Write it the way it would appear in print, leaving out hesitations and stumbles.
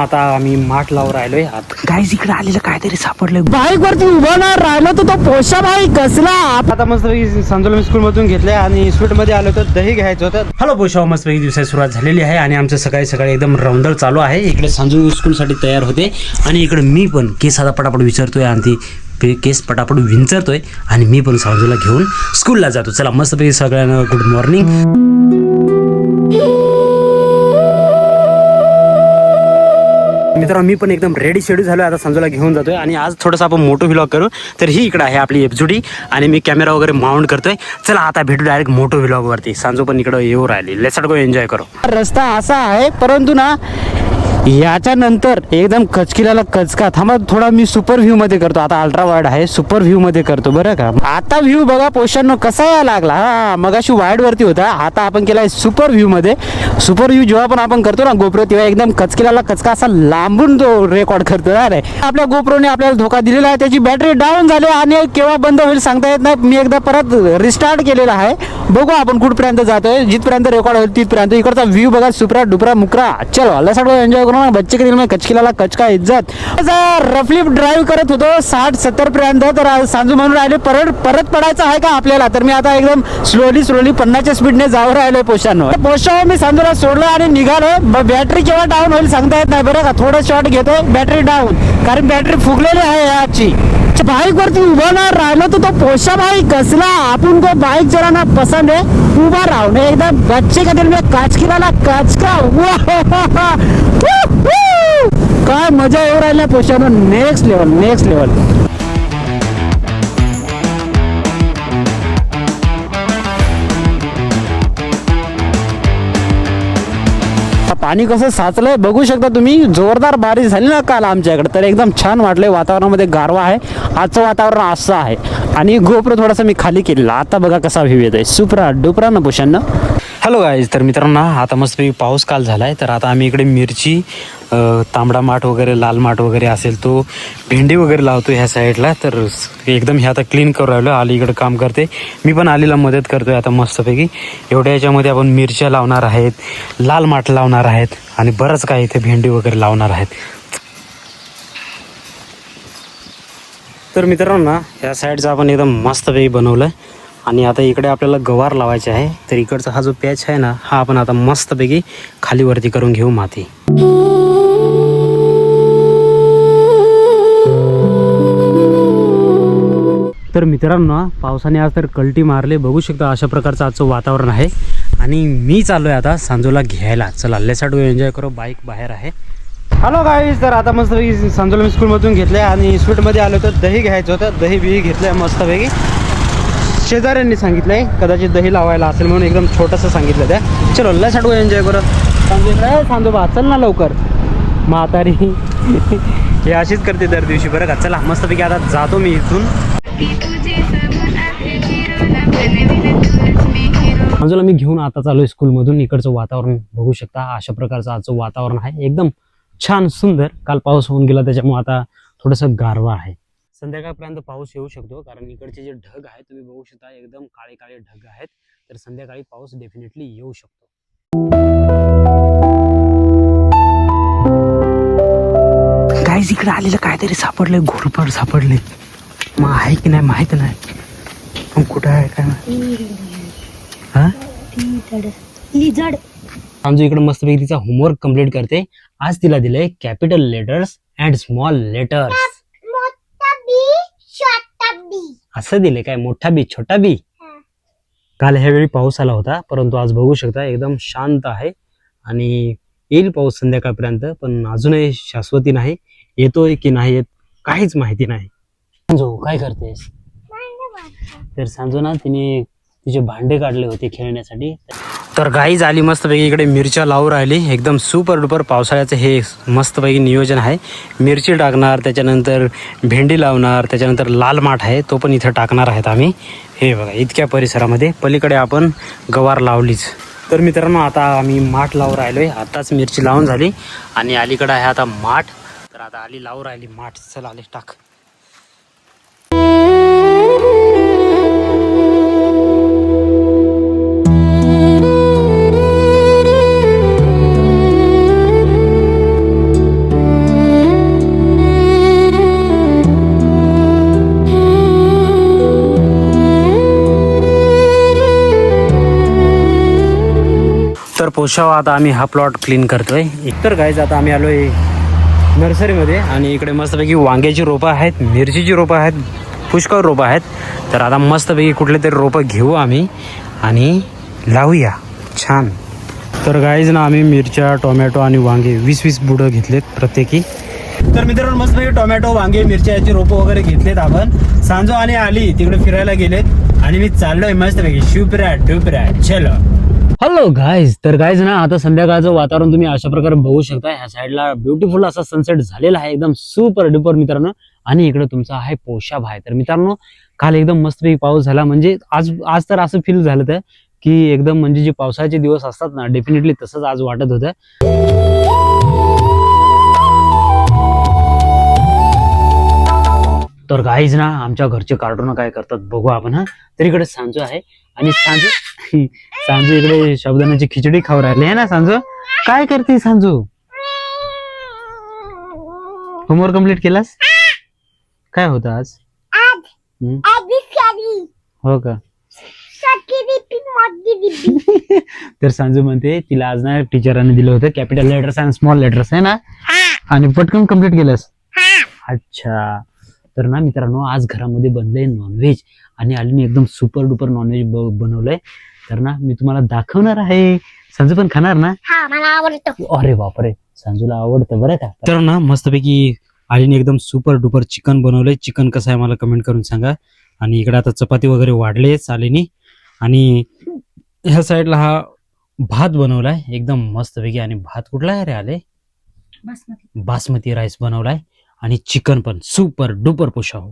आता आम्ही माठ लावून राहिलोय. गाईज इकडे आलेलं काहीतरी सापडलं. बाईक वरती उभा ना राहिलो तर तो पोषा बाई कसला. आता मस्त संजोलम स्कूल मधून घेतलंय आणि स्वीट मध्ये आलो तर दही घ्यायचं होतं. हॅलो पोषा, मस्त दिवसाची सुरुवात झालेली आहे आणि आमचं सकाळी सकाळी एकदम रौंदळ चालू आहे. इकडे संजू स्कूल साठी तयार होते आणि इकडे मी पण केस आता पटापट विचारतोय आणि ती केस पटापट विंचरतोय आणि मी पण संजूला घेऊन स्कूलला जातो. चला मस्तपैकी सगळ्यांना गुड मॉर्निंग. मित्रांनो मी पण एकदम रेडी शेड्यूल झालो. आता संजूला घेऊन जातोय आणि आज थोडंसं आपण मोठं व्लॉग करू. तर ही इकडे आहे आपली एफजुडी आणि मी कॅमेरा वगैरे माउंट करतोय. चला आता भेटू डायरेक्ट मोठं व्लॉग वरती. संजू पण इकडे येऊ राहिली. लेट्स गो एन्जॉय करू. रस्ता असा आहे परंतु ना याच्या नंतर एकदम कचकिलाला कचका. थांबा थोडा मी सुपर व्ह्यू मध्ये करतो. आता अल्ट्रा वाईड आहे, सुपर व्ह्यू मध्ये करतो बरं का. आता व्ह्यू बघा पोषण कसा यायला लागला. हा मगाशी वाईड वरती होता, आता आपण केलाय सुपर व्ह्यू मध्ये. सुपर व्ह्यू जेव्हा पण आपण करतो ना गोप्रो, तेव्हा एकदम कचकिलाला कचका असा लांबून तो रेकॉर्ड करतो. अरे आपल्या गोप्रोने आपल्याला धोका दिलेला आहे. त्याची बॅटरी डाऊन झाली आणि केव्हा बंद होईल सांगता येत नाही. मी एकदा परत रिस्टार्ट केलेला आहे. बघू आपण कुठपर्यंत जातोय. जिथपर्यंत रेकॉर्ड होईल तिथपर्यंत. इकडचा व्ह्यू बघा, सुपरा डुपरा मुकरा. चलो अल्ला सगळं एन्जॉय करू. बच्चे के दिल में कचकिलाला कचका इज्जत. रफली ड्राईव्ह करत होतो 60-70 पर्यंत. तर सांजू म्हणून राहिले परत पडायचं आहे का आपल्याला. तर मी आता एकदम स्लोली 50च्या स्पीडने जाऊ राहिलोय पोषांवर. पोषावर मी सांजूला सोडलं आणि निघालोय. बॅटरी केव्हा डाऊन होईल सांगता येत नाही बरं का. थोडं शॉर्ट घेतोय, बॅटरी डाऊन, कारण बॅटरी फुगलेली आहे याची. बाइक वरती उभा ना राहिलो तर तो पोषा भाई कसला. आपण को बाइक चलाना पसंद है, उभा राहून एकदम बच्चे का दिल में काचकिलाला काचका. काय मजा येऊ राहिल्या पोषानं. Next level. पाणी कसं साचलंय बघू शकता तुम्ही. जोरदार बारिश झाली ना काल आमच्याकडे, तर एकदम छान वाटलंय. वातावरणामध्ये गारवा आहे. आजचं वातावरण असं आहे आणि गोप्रो थोडासा मी खाली केलेला. आता बघा कसा व्ह्यू येतोय. सुपरा डुपरा ना पोषांना. हॅलो गाईज, तर मित्रांनो आता मस्त पाऊस काल झालाय. तर आता आम्ही इकडे मिरची, तांबडा माठ वगैरे, लाल माठ वगैरे असेल तो, भेंडी वगैरे लावतो ह्या साईडला. तर एकदम हे आता क्लीन करू राहिलो. आली इकडे काम करते, मी पण आलीला मदत करतोय आता मस्तपैकी. एवढ्या याच्यामध्ये आपण मिरच्या लावणार आहेत, लाल माठ लावणार आहेत आणि बरंच काय इथे भेंडी वगैरे लावणार आहेत. तर मित्रांनो ह्या साईडचं आपण एकदम मस्तपैकी बनवलं आणि आता इकडे आपल्याला गवार लावायचे आहे. तर इकडचा हा जो पॅच आहे ना, हा आपण आता मस्तपैकी खाली वरती करून घेऊ माती. तर मित्रांनो पावसाने आज तर कल्टी मारले. बघू शकता अशा प्रकारचं आजचं वातावरण आहे आणि मी चाललोय आता सांजूला घ्यायला. चला लेट्स गो एन्जॉय करू. बाईक बाहेर आहे. हॅलो गाईज, तर आता मस्तपैकी संजोलम स्कूलमधून घेतलंय आणि स्वीटमध्ये आलो तर दही घ्यायचं होतं. दही बिही घेतलंय मस्तपैकी. शेजाऱ्यांनी सांगितलंय कदाचित दही लावायला असेल म्हणून एकदम छोटंसं सांगितलं त्या. चलो लेट्स गो एन्जॉय करू. सांजोबा चल ना लवकर. म्हातारी हे अशीच करते दर दिवशी बरं का. चला मस्तपैकी आता जातो मी इथून. संजूला मी घेऊन आता चालू आहे स्कूलमधून. इकडचं वातावरण बघू शकता. अशा प्रकारचं आजचं वातावरण आहे. एकदम छान सुंदर. काल पाऊस होऊन गेला त्याच्यामुळे आता थोडंसं गारवा आहे. संध्याकाळपर्यंत पाऊस येऊ शकतो कारण इकडचे जे ढग आहेत तुम्ही बघू शकता एकदम काळे काळे ढग आहेत. तर संध्याकाळी पाऊस डेफिनेटली येऊ शकतो. गाईज इकडे आलेलं काहीतरी सापडलंय. घोरपड सापडले. मग आहे की नाही माहित नाही, पण कुठं आहे काय. आमच्या इकडे मस्तपैकी तिचा होमवर्क कम्प्लीट करते. आज तिला दिलंय capital letters and small letters. असं दिले काय, मोठा बी छोटा बी. काल ह्यावेळी पाऊस आला होता परंतु आज बघू शकता एकदम शांत आहे आणि येईल पाऊस संध्याकाळपर्यंत. पण अजूनही शाश्वती नाही. येतोय की नाही येत काहीच माहिती नाही. सांजू काय करतेस. तर सांजू ना तिने तिचे भांडे काढले होते खेळण्यासाठी. तर गाईज आली मस्तपैकी इकडे मिरच्या लावून राहिली. एकदम सुपर डुपर पावसाळ्याचं हे मस्तपैकी नियोजन आहे. मिरची टाकणार, त्याच्यानंतर भेंडी लावणार, त्याच्यानंतर लाल माठ आहे तो पण इथं टाकणार आहेत आम्ही. हे बघा इतक्या परिसरामध्ये. पलीकडे आपण गवार लावलीच. तर मित्रांनो आता आम्ही माठ लावून राहिलोय. आताच मिरची लावून झाली आणि अलीकडे आहे आता माठ. तर आता आली लावून राहिली माठ. चल आले टाक. पोषाव आता आम्ही हा प्लॉट क्लीन करतोय. एकतर गाईज आता आम्ही आलोय नर्सरीमध्ये आणि इकडे मस्तपैकी वांग्याची रोपं आहेत, मिरचीची रोपं आहेत, पुष्कळ रोपं आहेत. तर आता मस्तपैकी कुठले तरी रोपं घेऊ आम्ही आणि लावूया छान. तर गाईज ना आम्ही मिरच्या, टोमॅटो आणि वांगे 20-20 बुडं घेतलेत प्रत्येकी. तर मित्रांनो मस्तपैकी टोमॅटो, वांगे, मिरच्या याची रोपं वगैरे घेतलेत आपण. सांजो आणि आली तिकडे फिरायला गेलेत आणि मी चाललोय मस्तपैकी शिवप्रा चलो. Hello guys. तर गाईज ना आता संध्याकाळचं वातावरण तुम्ही अशा प्रकारे बघू शकता. ह्या साईडला ब्युटिफुल असा सनसेट झालेला आहे, एकदम सुपर डुपर मित्रांनो. आणि इकडे तुमचा आहे पोशाब आहे. तर मित्रांनो काल एकदम मस्तपैकी पाऊस झाला, म्हणजे आज तर असं फील झालं तर की एकदम म्हणजे जे पावसाचे दिवस असतात ना डेफिनेटली तसंच आज वाटत होतं. तर गाईज ना आमच्या घरचे कार्टून काय करतात बघू आपण. हा तर इकडे सांजू आहे आणि सांजू इकडे साबुदाण्याची खिचडी खाऊ राहिली आहे ना. सांजू काय करते? सांजू होमवर्क कम्प्लीट केलास? काय होतं आज? हो का? तर सांजू म्हणते तिला आज ना टीचरांनी दिलं होतं कॅपिटल लेटर्स आणि स्मॉल लेटर्स आहे ना, आणि पटकन कम्प्लीट केलंस. अच्छा. तर ना मित्रांनो आज घरामध्ये बनलंय नॉनव्हेज आणि आलीने एकदम सुपर डुपर नॉनव्हेज बनवलंय. तर ना मी तुम्हाला दाखवणार आहे. संजू पण खाणार ना? मला आवडतं. अरे बापरे, संजूला आवडतं बरं का. तर ना मस्तपैकी आलीने एकदम सुपर डुपर चिकन बनवलंय. चिकन कसं आहे मला कमेंट करून सांगा. आणि इकडे आता चपाती वगैरे वाढले आलीने. आणि ह्या साईडला हा भात बनवलाय एकदम मस्तपैकी. आणि भात कुठला आहे रे आले? बासमती राईस बनवलाय आणि चिकन पण सुपर डुपर पोशाव.